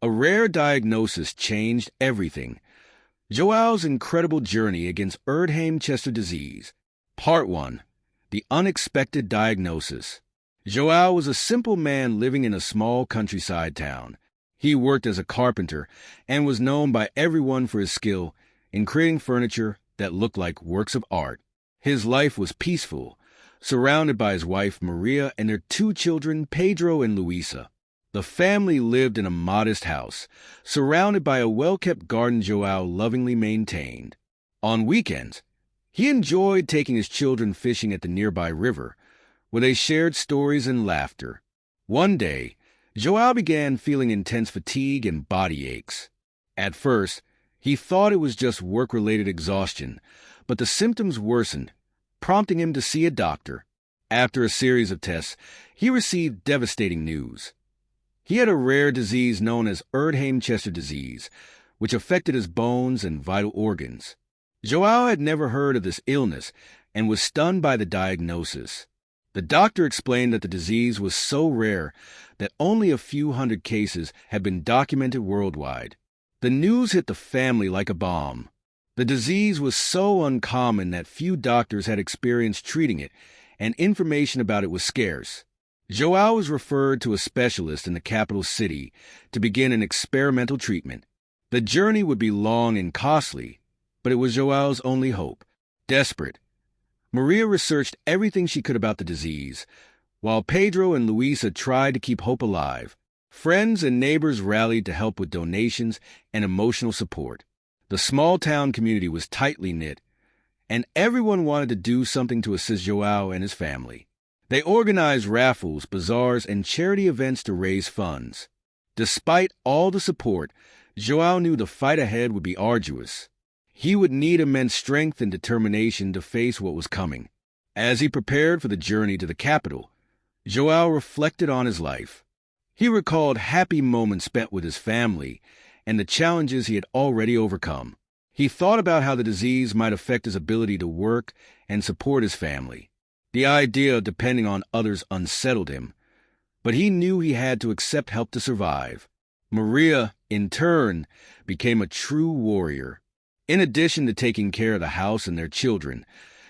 A rare diagnosis changed everything. Joao's incredible journey against Erdheim-Chester disease. Part 1. The unexpected diagnosis. Joao was a simple man living in a small countryside town. He worked as a carpenter and was known by everyone for his skill in creating furniture that looked like works of art. His life was peaceful, surrounded by his wife Maria and their 2 children, Pedro and Luisa. The family lived in a modest house, surrounded by a well-kept garden Joao lovingly maintained. On weekends, he enjoyed taking his children fishing at the nearby river, where they shared stories and laughter. One day, Joao began feeling intense fatigue and body aches. At first, he thought it was just work-related exhaustion, but the symptoms worsened, prompting him to see a doctor. After a series of tests, he received devastating news. He had a rare disease known as Erdheim-Chester disease, which affected his bones and vital organs. Joao had never heard of this illness and was stunned by the diagnosis. The doctor explained that the disease was so rare that only a few hundred cases had been documented worldwide. The news hit the family like a bomb. The disease was so uncommon that few doctors had experience treating it, and information about it was scarce. Joao was referred to a specialist in the capital city to begin an experimental treatment. The journey would be long and costly, but it was Joao's only hope. Desperate, Maria researched everything she could about the disease, while Pedro and Luisa tried to keep hope alive. Friends and neighbors rallied to help with donations and emotional support. The small-town community was tightly knit, and everyone wanted to do something to assist Joao and his family. They organized raffles, bazaars, and charity events to raise funds. Despite all the support, Joao knew the fight ahead would be arduous. He would need immense strength and determination to face what was coming. As he prepared for the journey to the capital, Joao reflected on his life. He recalled happy moments spent with his family and the challenges he had already overcome. He thought about how the disease might affect his ability to work and support his family. The idea of depending on others unsettled him, but he knew he had to accept help to survive. Maria, in turn, became a true warrior. In addition to taking care of the house and their children,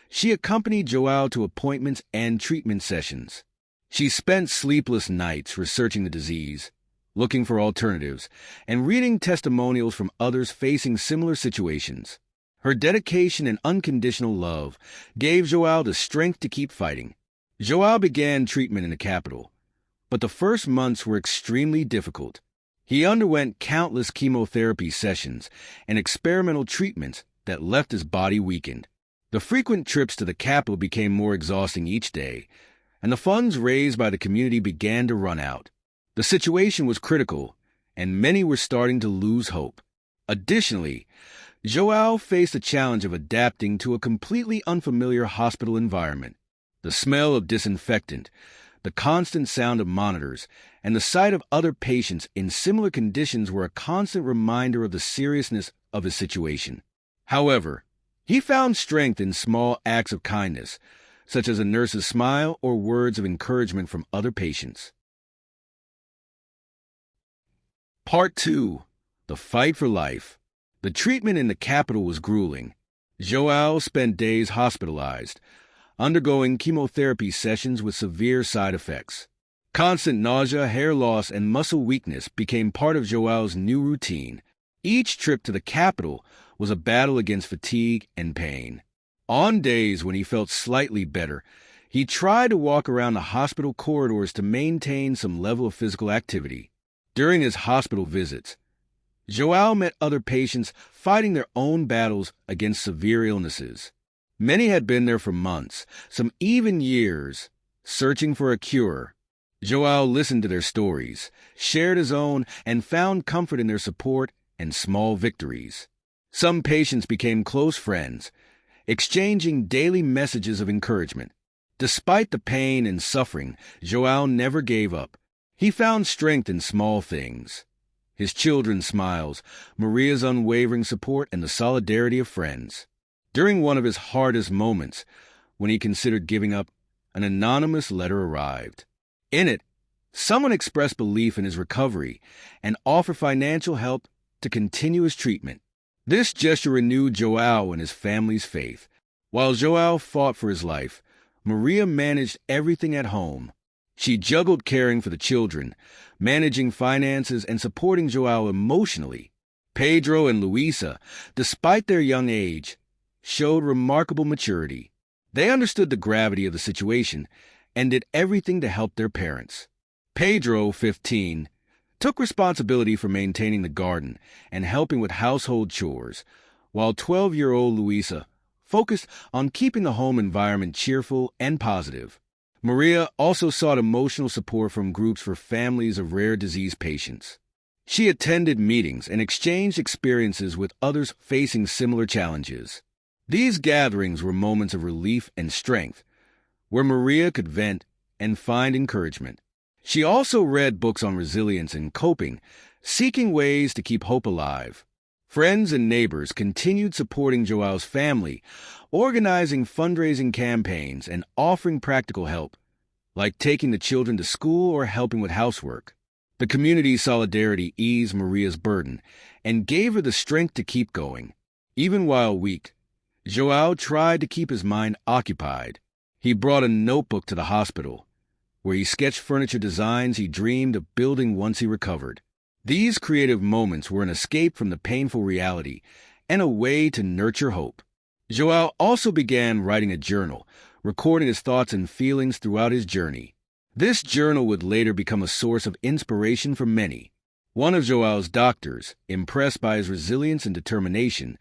she accompanied Joao to appointments and treatment sessions. She spent sleepless nights researching the disease, looking for alternatives, and reading testimonials from others facing similar situations. Her dedication and unconditional love gave Joao the strength to keep fighting. Joao began treatment in the capital, but the first months were extremely difficult. He underwent countless chemotherapy sessions and experimental treatments that left his body weakened. The frequent trips to the capital became more exhausting each day, and the funds raised by the community began to run out. The situation was critical, and many were starting to lose hope. Additionally, Joao faced the challenge of adapting to a completely unfamiliar hospital environment. The smell of disinfectant, the constant sound of monitors, and the sight of other patients in similar conditions were a constant reminder of the seriousness of his situation. However, he found strength in small acts of kindness, such as a nurse's smile or words of encouragement from other patients. Part 2. The Fight for Life. The treatment in the capital was grueling. Joao spent days hospitalized, undergoing chemotherapy sessions with severe side effects. Constant nausea, hair loss, and muscle weakness became part of Joao's new routine. Each trip to the capital was a battle against fatigue and pain. On days when he felt slightly better, he tried to walk around the hospital corridors to maintain some level of physical activity. During his hospital visits, Joao met other patients fighting their own battles against severe illnesses. Many had been there for months, some even years, searching for a cure. Joao listened to their stories, shared his own, and found comfort in their support and small victories. Some patients became close friends, exchanging daily messages of encouragement. Despite the pain and suffering, Joao never gave up. He found strength in small things: his children's smiles, Maria's unwavering support, and the solidarity of friends. During one of his hardest moments, when he considered giving up, an anonymous letter arrived. In it, Someone expressed belief in his recovery and offered financial help to continue his treatment. This gesture renewed João and his family's faith. While João fought for his life, Maria managed everything at home. She juggled caring for the children, managing finances, and supporting João emotionally. Pedro and Luisa, despite their young age, showed remarkable maturity. They understood the gravity of the situation and did everything to help their parents. Pedro, 15, took responsibility for maintaining the garden and helping with household chores, while 12-year-old Luisa focused on keeping the home environment cheerful and positive. Maria also sought emotional support from groups for families of rare disease patients. She attended meetings and exchanged experiences with others facing similar challenges. These gatherings were moments of relief and strength, where Maria could vent and find encouragement. She also read books on resilience and coping, seeking ways to keep hope alive. Friends and neighbors continued supporting João's family, organizing fundraising campaigns and offering practical help, like taking the children to school or helping with housework. The community's solidarity eased Maria's burden and gave her the strength to keep going. Even while weak, João tried to keep his mind occupied. He brought a notebook to the hospital, where he sketched furniture designs he dreamed of building once he recovered. These creative moments were an escape from the painful reality and a way to nurture hope. João also began writing a journal, recording his thoughts and feelings throughout his journey. This journal would later become a source of inspiration for many. One of João's doctors, impressed by his resilience and determination,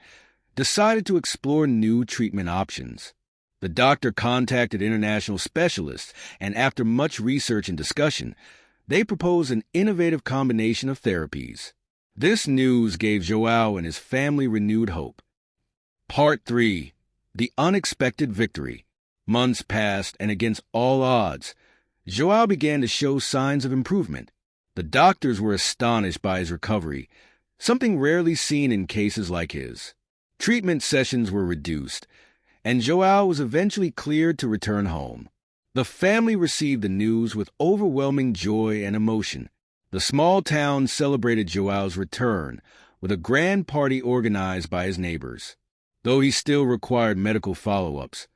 decided to explore new treatment options. The doctor contacted international specialists, and after much research and discussion, they proposed an innovative combination of therapies. This news gave João and his family renewed hope. Part 3. The Unexpected Victory. Months passed, and against all odds, João began to show signs of improvement. The doctors were astonished by his recovery, something rarely seen in cases like his. Treatment sessions were reduced, and João was eventually cleared to return home. The family received the news with overwhelming joy and emotion. The small town celebrated João's return with a grand party organized by his neighbors. Though he still required medical follow-ups,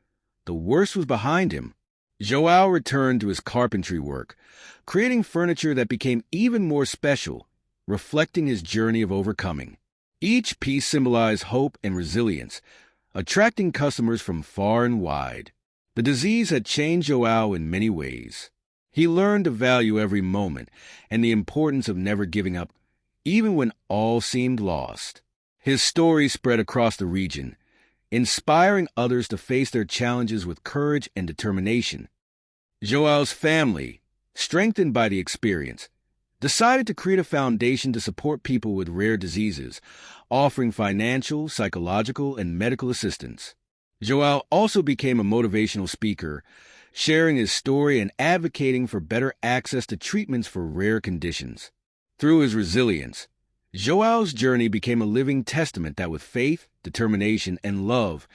the worst was behind him. João returned to his carpentry work, creating furniture that became even more special, reflecting his journey of overcoming. Each piece symbolized hope and resilience, attracting customers from far and wide. The disease had changed João in many ways. He learned to value every moment and the importance of never giving up, even when all seemed lost. His story spread across the region, inspiring others to face their challenges with courage and determination. João's family, strengthened by the experience, decided to create a foundation to support people with rare diseases, offering financial, psychological, and medical assistance. João also became a motivational speaker, sharing his story and advocating for better access to treatments for rare conditions. Through his resilience, João's journey became a living testament that with faith, determination, and love,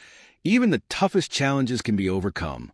even the toughest challenges can be overcome.